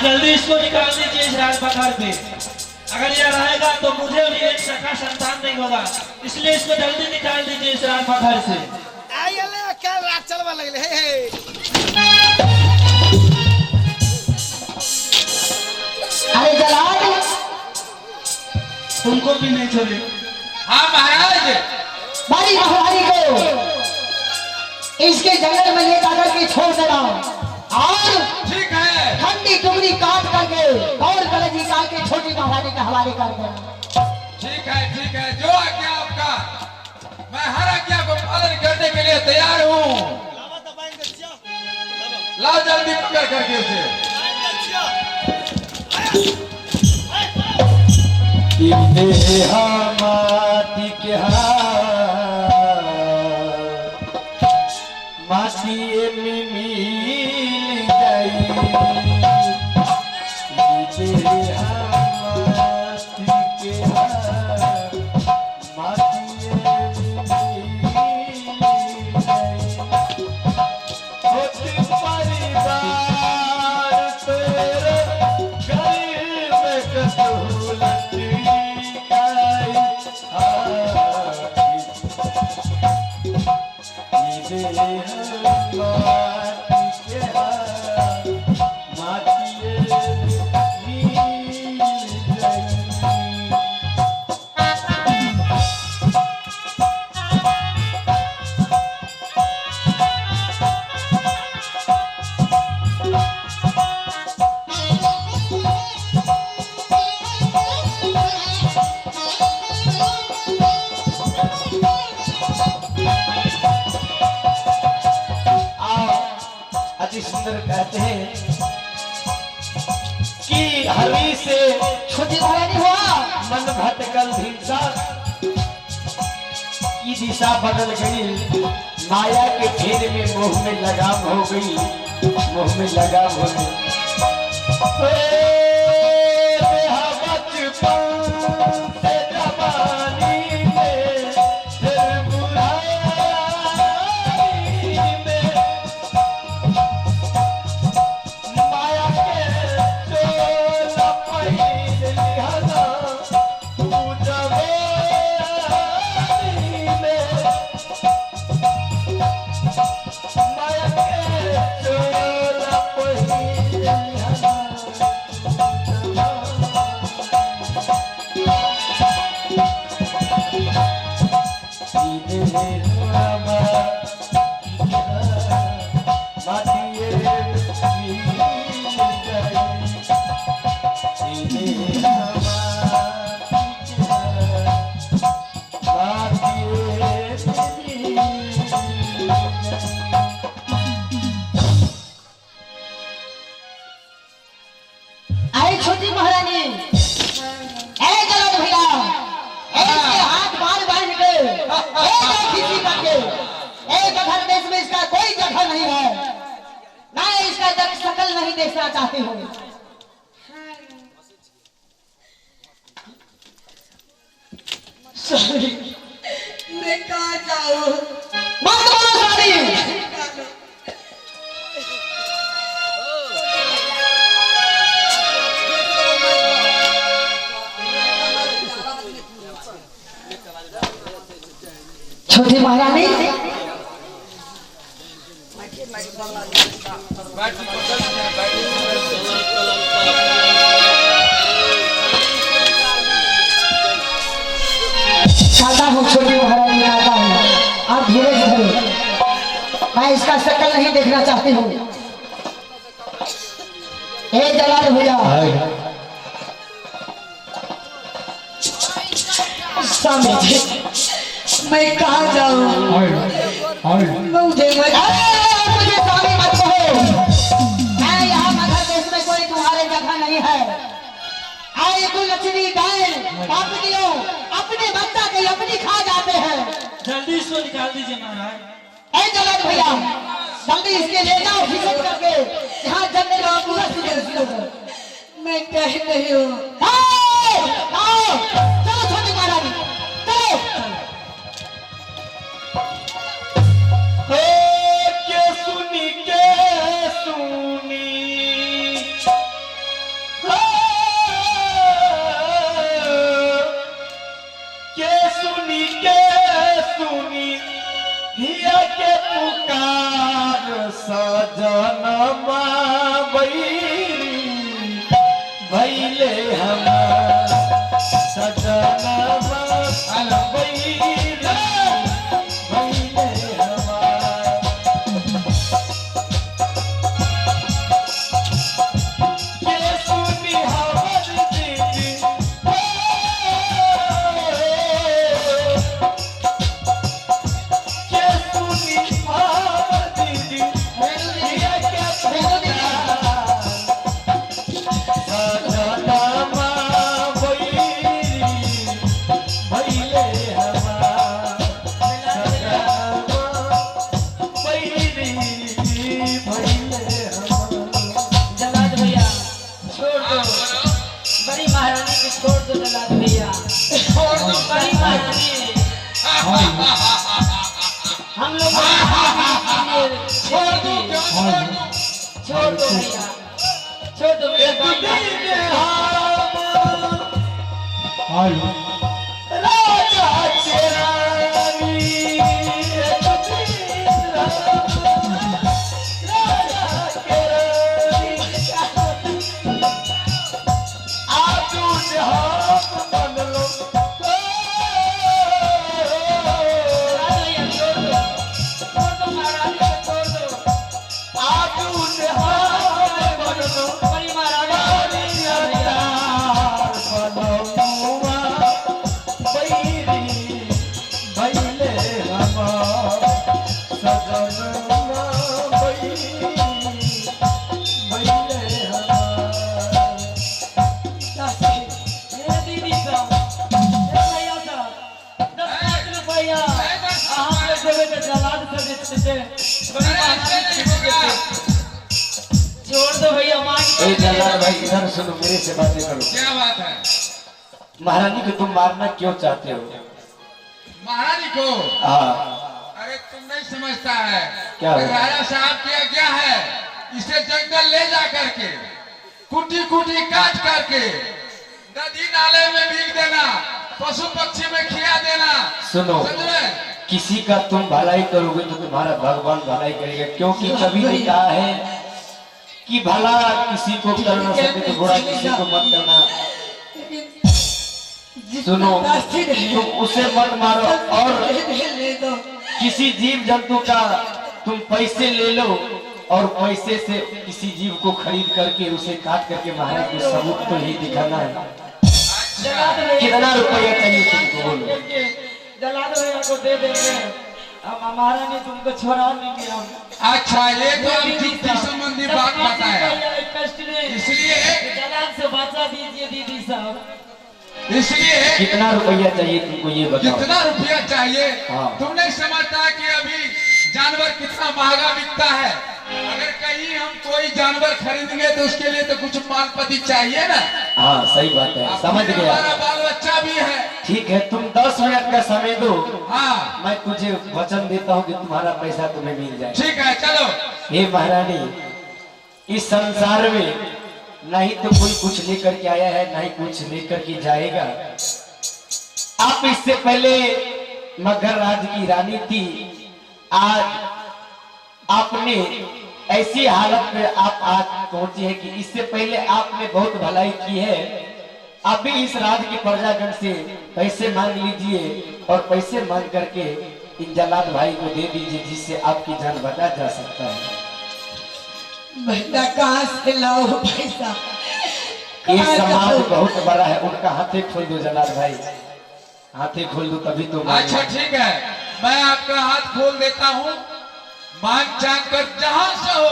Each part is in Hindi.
जल्दी इसको निकाल दीजिए इस राजपथार पे। अगर यह रहेगा तो मुझे भी एक सखा संतान नहीं होगा, इसलिए इसको जल्दी निकाल दीजिए इस राजपथार से। अरे जलाल तुमको भी नहीं छोड़े। हाँ महाराज, बड़ी महारानी को इसके जंगल में ले जाकर के छोड़ देना और ठीक है, ठंडी टुकड़ी काट करके और गले निकाल के छोटी महारानी के हवाले कर देना। ठीक है, जो आज्ञा आपका, मैं हर आज्ञा को पालन करने के लिए तैयार हूँ। लाओ जल्दी पकड़ करके उसे। माटी के माटी में मिल गई, माटी के माटी परिवार तेरे गरीब में कसूलती सुंदर कहते हैं कि हरी से छोटी महारानी हुआ मन भटकल दिशा की दिशा बदल गई, माया के घेर में मोह में लगाम हो गई, मोह में लगाम हो गई। छोटी महारानी भैया हाथ बांध बांध के किसी करके देश में इसका कोई जगह नहीं है, ना इसका जग शकल नहीं देखना चाहती हूँ। मैं कहाँ जाऊँ? मत बोलो सारी। छोटी महारानी चाहता हूँ, छोटी महारानी चाहता हूँ, आप धीरे धीरे, मैं इसका शक्ल नहीं देखना चाहती हूँ। हे जलाल भैया, मैं कहाँ जाऊँ? मुझे स्वामी मत कहो, मैं यहाँ मगध देश में कोई तुम्हारे जगह नहीं है। आए कुलक्षणी गाय पापड़ियों अपने बच्चा के अपनी खा जाते हैं। जल्दी इसको निकाल दीजिए महाराज। ऐ जलाल भैया, जल्दी इसके ले जाओ खिसक करके, यहाँ जलने का पूरा सुधर। मैं कह रही हूँ, चलो छोटी महारानी चलो। दो जलाद भैया, छोड़ दो बड़ी महारानी हम लोग छोड़ दो क्यों छोड़ दो छोड़ दो भैया, छोड़ दो मेरे बाप राजा तेरा छोड़ दो भैया ए जलाल भाई इधर सुनो, मेरे से बातें करो। क्या बात है? महारानी को तुम मारना क्यों चाहते हो? महारानी को? हाँ। अरे तुम नहीं समझता है क्या है? राजा साहब की आज्ञा है इसे जंगल ले जा करके कुटी कुटी काट करके नदी नाले में भीग देना, पशु पक्षी में खिया देना। सुनो, समझ रहे? किसी का तुम भलाई करोगे तो तुम्हारा भगवान भलाई करेगा, क्योंकि कभी ने कहा है कि भला किसी को कर ना सके तो बुरा किसी को मत करना। सुनो, तुम उसे मत मारो और किसी जीव जंतु का तुम पैसे ले लो और पैसे से किसी जीव को खरीद करके उसे काट करके महाराज को सबूत तो ही दिखाना है। कितना रुपया चाहिए तुमको बोलो? जलाद भैया को दे देंगे, अब महारानी तुमको छोड़ा देंगे हम। अच्छा, ये तो हम युक्ति संबंधी बात बताया, इसलिए जलाद से बचा दीजिए दीदी साहब। इसलिए कितना रुपया चाहिए तुमको ये बताओ? कितना रुपया चाहिए? हाँ। तुम नहीं समझता कि अभी जानवर कितना महंगा बिकता है। अगर कहीं हम कोई जानवर खरीदेंगे तो उसके लिए तो कुछ मालपति चाहिए ना। हाँ सही बात है, समझ गया। हमारा बाल बच्चा भी है। ठीक है, तुम 10 मिनट का समय दो, हाँ मैं तुझे वचन देता हूँ कि तुम्हारा पैसा तुम्हें मिल जाए। ठीक है, चलो। हे महारानी, इस संसार में नहीं तो कोई कुछ लेकर के आया है, नहीं कुछ लेकर के जाएगा। आप इससे पहले मगध राज की रानी थी, आज आपने ऐसी हालत में आप आज पहुंचे हैं कि इससे पहले आपने बहुत भलाई की है। अभी इस राज की प्रजागण से पैसे मांग लीजिए और पैसे मांग करके इन जलाद भाई को दे दीजिए, जिससे आपकी जान बचा जा सकता है। बेटा कहाँ से लाओ पैसा? ये समाज बहुत बड़ा है, उनका हाथे खोल दो जलाद भाई, हाथे खोल दो तभी तो। अच्छा ठीक है, मैं आपका हाथ खोल देता हूँ। मांग चांग कर जहां से हो,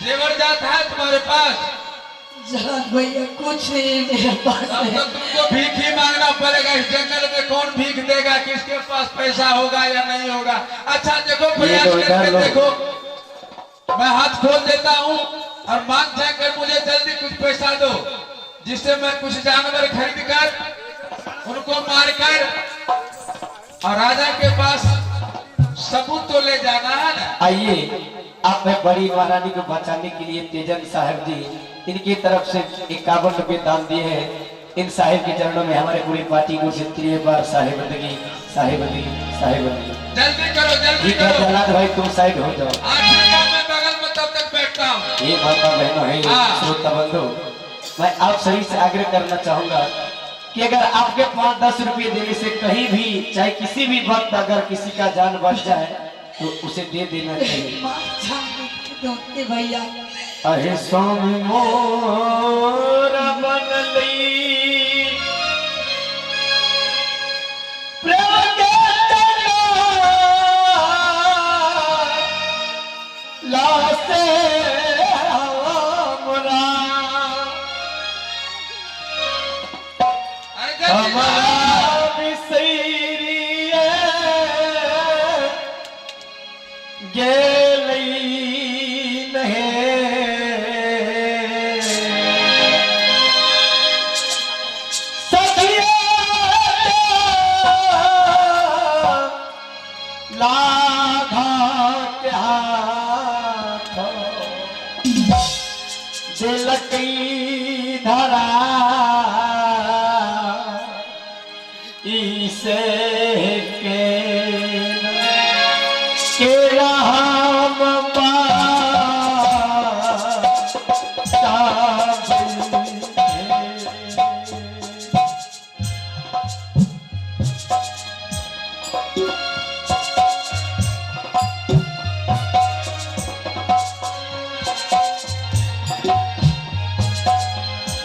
जेवर जाता है तुम्हारे पास? जलाद भैया कुछ नहीं मेरे पास तब है। तो तुमको भीख ही मांगना पड़ेगा। इस जंगल में कौन भीख देगा? किसके पास पैसा होगा या नहीं होगा? अच्छा देखो, प्रयास करके देखो। मैं हाथ खोल देता हूँ और मांग चांग कर मुझे जल्दी कुछ पैसा दो, जिससे मैं कुछ जानवर खरीद कर उनको मार कर और राजा के पास सबूत तो ले जाना है ना। आइए, आप बड़ी महारानी को बचाने के लिए तेजन साहब जी इनकी तरफ से 51 रुपए दान दिए हैं। इन साहिब के चरणों में हमारे पूरी पार्टी को क्षेत्रीय बार साहिबंदगी साहिबंदगी साहिबंदगी। जल्दी करो, जल्दी ठीक है करो। जलाद भाई, तुम साइड हो जाओ। मैं बगल में तब तक बैठता हूँ। ये माता बहनों है, हाँ। श्रोता बंधु, मैं आप सभी से आग्रह करना चाहूंगा कि अगर आपके पास 10 रुपये देने से कहीं भी चाहे किसी भी वक्त अगर किसी का जान बच जाए तो उसे दे देना चाहिए। दोस्ती भैया अहे स्वामी मोर बनली प्रेम के तना लासे हमरा अरे जल्दी हमारा बिसरिए गेली नहीं से लकड़ी धरा